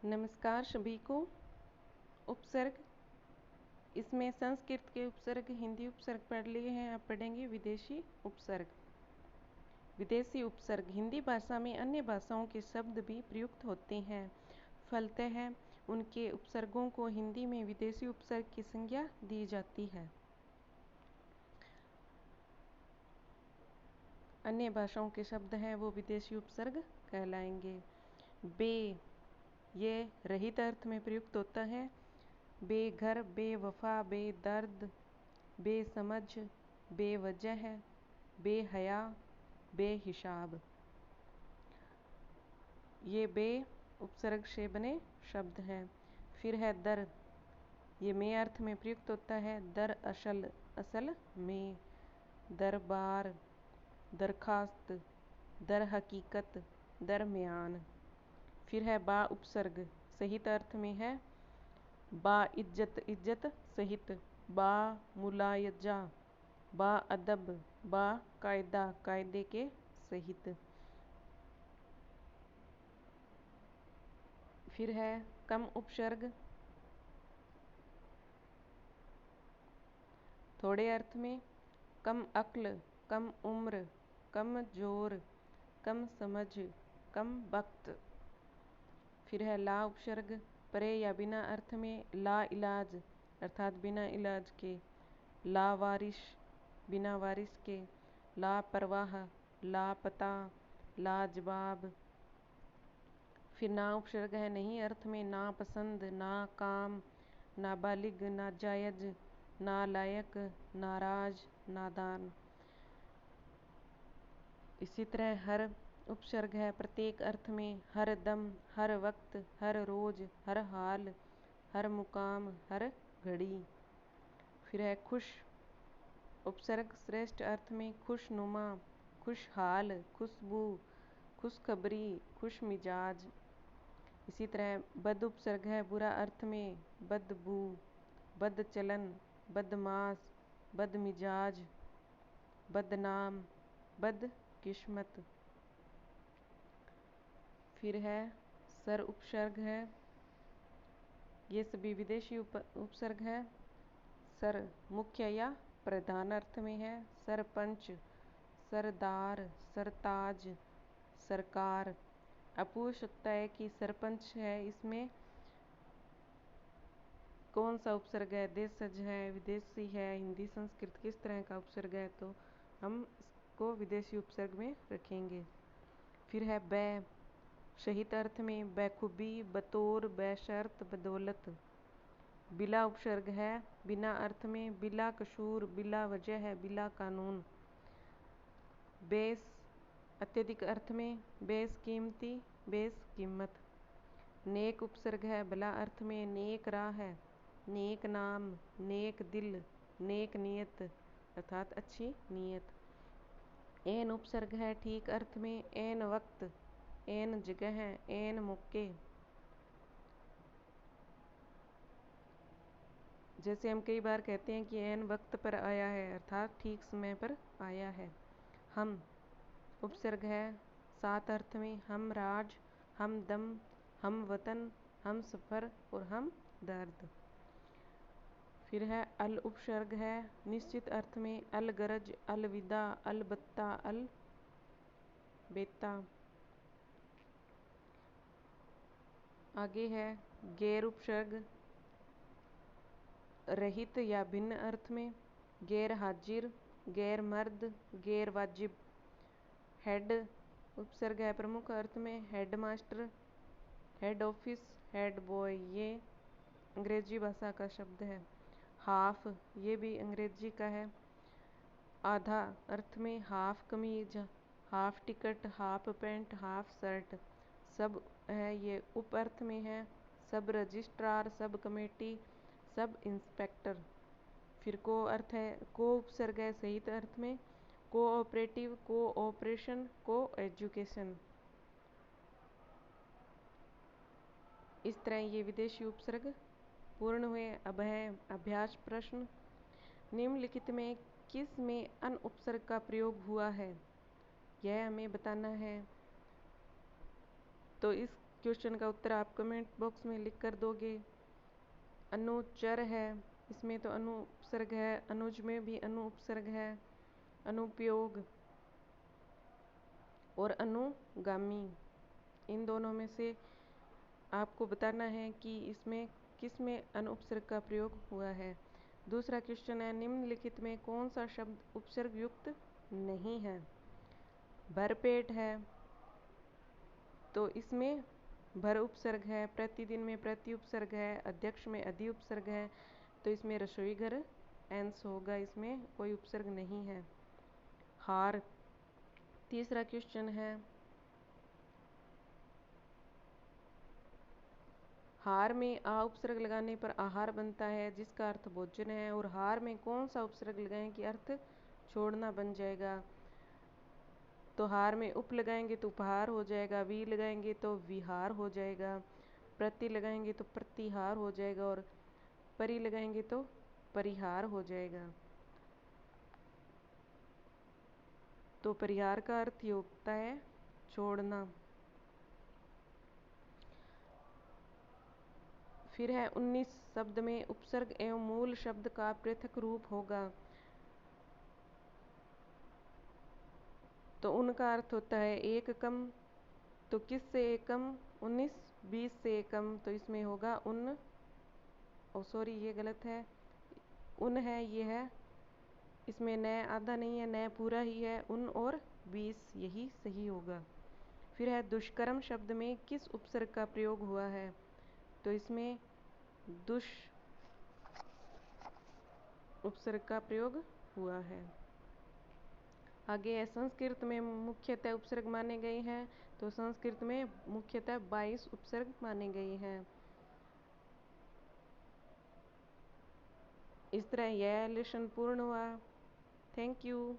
नमस्कार सभी को। उपसर्ग, इसमें संस्कृत के उपसर्ग, हिंदी उपसर्ग पढ़ लिए हैं। अब पढ़ेंगे विदेशी उपसर्ग। विदेशी उपसर्ग हिंदी भाषा में अन्य भाषाओं के शब्द भी प्रयुक्त होते हैं, फलतः उनके उपसर्गों को हिंदी में विदेशी उपसर्ग की संज्ञा दी जाती है। अन्य भाषाओं के शब्द हैं वो विदेशी उपसर्ग कहलाएंगे। बे, ये रहित अर्थ में प्रयुक्त होता है। बेघर, बेवफा, बेदर्द, बेसमझ, बेवजह, बेहया, बेहिसाब, ये बे उपसर्ग से बने शब्द हैं। फिर है दर, ये में अर्थ में प्रयुक्त होता है। दर असल, असल में। दरबार, दरखास्त, दर हकीकत, दरमियान। फिर है बा उपसर्ग, सहित अर्थ में है। बा इज्जत, इज्जत सहित। बा मुलायजा, बा अदब, बा कायदा, कायदे के सहित। फिर है कम उपसर्ग, थोड़े अर्थ में। कम अक्ल, कम उम्र, कम जोर, कम समझ, कम वक्त। फिर है ला उपसर्ग, परे या बिना अर्थ में। ला इलाज अर्थात बिना इलाज के। ला वारिश, बिना वारिस के। लापरवाह, लापता, लाजवाब। फिर ना उपसर्ग है नहीं अर्थ में। ना पसंद, ना काम, नाबालिग, नाजायज, नालायक, नाराज, नादान। इसी तरह हर उपसर्ग है प्रत्येक अर्थ में। हर दम, हर वक्त, हर रोज, हर हाल, हर मुकाम, हर घड़ी। फिर है खुश उपसर्ग श्रेष्ठ अर्थ में। खुशनुमा, खुशहाल, खुशबू, खुशखबरी, खुश मिजाज। इसी तरह बद उपसर्ग है बुरा अर्थ में। बदबू, बदचलन, बदमाश, बदमिजाज, बदनाम, बदकिस्मत। फिर है सर उपसर्ग है, ये सभी विदेशी उपसर्ग है। सर मुख्य या प्रधान अर्थ में है। सरपंच, सरदार, सरताज, सरकार। अब पूछ सकता है कि सरपंच है, इसमें कौन सा उपसर्ग है? देशज है, विदेशी है, हिंदी संस्कृत, किस तरह का उपसर्ग है? तो हम इसको विदेशी उपसर्ग में रखेंगे। फिर है बै, सहित अर्थ में। बैखूबी, बतौर, बैशर्त, बदौलत। बिला उपसर्ग है बिना अर्थ में। बिला कसूर, बिला वजह है, बिला कानून। बेस, अत्यधिक अर्थ में। बेस कीमती, बेस कीमत। नेक उपसर्ग है भला अर्थ में। नेक राह है, नेक नाम, नेक दिल, नेक नियत अर्थात अच्छी नीयत। एन उपसर्ग है ठीक अर्थ में। एन वक्त, एन जगह, एन मौके। जैसे हम कई बार कहते हैं कि एन वक्त पर आया है अर्थात ठीक समय पर आया है। हम उपसर्ग है सात अर्थ में। हम राज, हम दम, हम वतन, हम सफ़र और हम दर्द। फिर है अल उपसर्ग है निश्चित अर्थ में। अल गरज, अलविदा, अलबत्ता, अल बेता। आगे है गैर उपसर्ग, रहित या भिन्न अर्थ में। गैर हाजिर, गैर मर्द, गैर वाजिब। हेड उपसर्ग है प्रमुख अर्थ में। Head master, head office, head boy, ये अंग्रेजी भाषा का शब्द है। हाफ, ये भी अंग्रेजी का है। आधा अर्थ में। हाफ कमीज, half ticket, half pant, half shirt, सब है ये उप अर्थ में है। सब registrar, sub committee, sub inspector. फिर को अर्थ है, को उपसर्ग है सहित अर्थ में। कोऑपरेटिव, कोऑपरेशन, को एजुकेशन। इस तरह ये विदेशी उपसर्ग पूर्ण हुए। अब है अभ्यास प्रश्न। निम्नलिखित में किस में अन उपसर्ग का प्रयोग हुआ है, यह हमें बताना है। तो इस क्वेश्चन का उत्तर आप कमेंट बॉक्स में लिख कर दोगे। अनुचर है, इसमें तो अनु उपसर्ग है, अनुज में भी अनु उपसर्ग है। अनुपयोग और अनुगामी, इन दोनों में से आपको बताना है कि इसमें किस में अनुपसर्ग का प्रयोग हुआ है। दूसरा क्वेश्चन है, निम्नलिखित में कौन सा शब्द उपसर्ग युक्त नहीं है। भरपेट है तो इसमें भर उपसर्ग है। प्रतिदिन में प्रति उपसर्ग है। अध्यक्ष में अधि उपसर्ग है, तो इसमें रसोई घर एंस होगा, इसमें कोई उपसर्ग नहीं है। हार, तीसरा क्वेश्चन है, हार में आ उपसर्ग लगाने पर आहार बनता है जिसका अर्थ भोजन है, और हार में कौन सा उपसर्ग लगाएं कि अर्थ छोड़ना बन जाएगा। तो हार में उप लगाएंगे तो उपहार हो जाएगा, वी लगाएंगे तो विहार हो जाएगा, प्रति लगाएंगे तो प्रतिहार हो जाएगा, और परि लगाएंगे तो परिहार हो जाएगा। तो परिहार का अर्थ ये होता है छोड़ना। फिर है 19, शब्द में उपसर्ग एवं मूल शब्द का पृथक रूप होगा तो उनका अर्थ होता है एक कम। तो किस से एक कम, 19, 20 से एक कम, तो इसमें होगा उन, ओ सॉरी ये गलत है, उन है ये है, इसमें न आधा नहीं है, न पूरा ही है, उन और 20 यही सही होगा। फिर है दुष्कर्म, शब्द में किस उपसर्ग का प्रयोग हुआ है। तो इसमें दुष उपसर्ग का प्रयोग हुआ है। आगे है संस्कृत में मुख्यतः उपसर्ग माने गए हैं। तो संस्कृत में मुख्यतः 22 उपसर्ग माने गए हैं। इस तरह यह लेसन पूर्ण हुआ। Thank you.